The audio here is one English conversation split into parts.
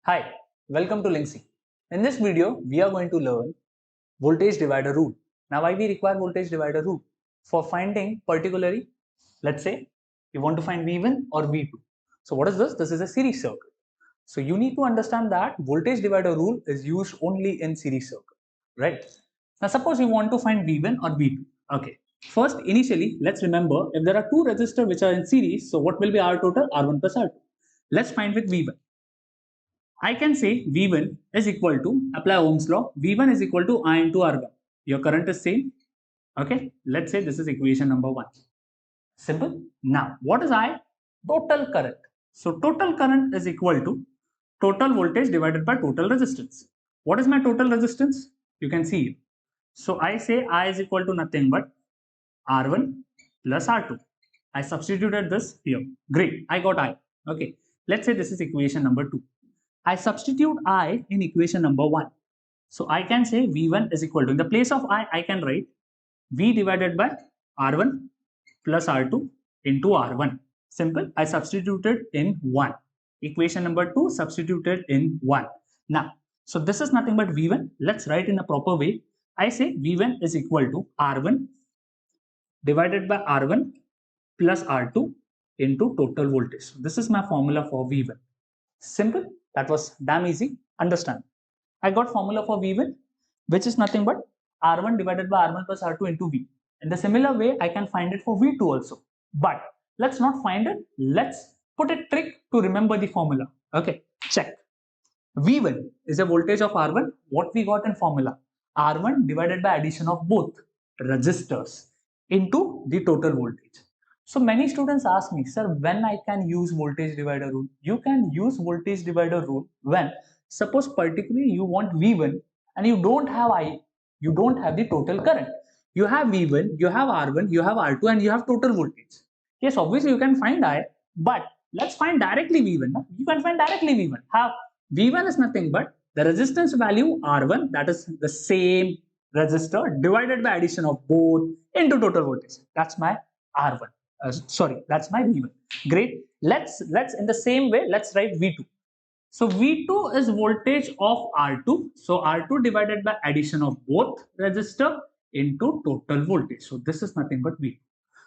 Hi, welcome to LYNXE. In this video, we are going to learn voltage divider rule. Now, why we require voltage divider rule? For finding particularly, let's say, you want to find V1 or V2. So what is this? This is a series circuit. So you need to understand that voltage divider rule is used only in series circuit, right? Now, suppose you want to find V1 or V2. Okay. First, initially, let's remember if there are two resistors which are in series, so what will be R total? R1 plus R2. Let's find with V1. I can say V1 is equal to, apply Ohm's law, V1 is equal to I into R1. Your current is same. Okay, let's say this is equation number 1. Simple. Now, what is I? Total current. So, total current is equal to total voltage divided by total resistance. What is my total resistance? You can see it. So, I say I is equal to nothing but R1 plus R2. I substituted this here. Great. I got I. Okay. Let's say this is equation number 2. I substitute I in equation number 1. So I can say V1 is equal to, in the place of I can write V divided by R1 plus R2 into R1. Simple. I substituted in 1. Equation number 2 substituted in 1. Now, so this is nothing but V1. Let's write in a proper way. I say V1 is equal to R1 divided by R1 plus R2 into total voltage. So this is my formula for V1. Simple. That was damn easy. Understand. I got formula for V1, which is nothing but R1 divided by R1 plus R2 into V. In the similar way, I can find it for V2 also. But let's not find it. Let's put a trick to remember the formula. Okay, check. V1 is a voltage of R1. What we got in formula? R1 divided by addition of both resistors into the total voltage. So many students ask me, sir, when I can use voltage divider rule? You can use voltage divider rule when, suppose particularly you want V1 and you don't have I, you don't have the total current. You have V1, you have R1, you have R2 and you have total voltage. Yes, obviously you can find I, but let's find directly V1. No? You can find directly V1. How? V1 is nothing but the resistance value R1, that is the same resistor, divided by addition of both into total voltage. That's my R1. That's my V1. Great. Let's in the same way, let's write V2. So V2 is voltage of R2. So R2 divided by addition of both resistor into total voltage. So this is nothing but V2.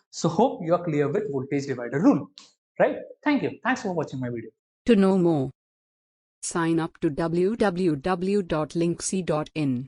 So hope you are clear with voltage divider rule. Right? Thank you. Thanks for watching my video. To know more, sign up to www.lynxe.in.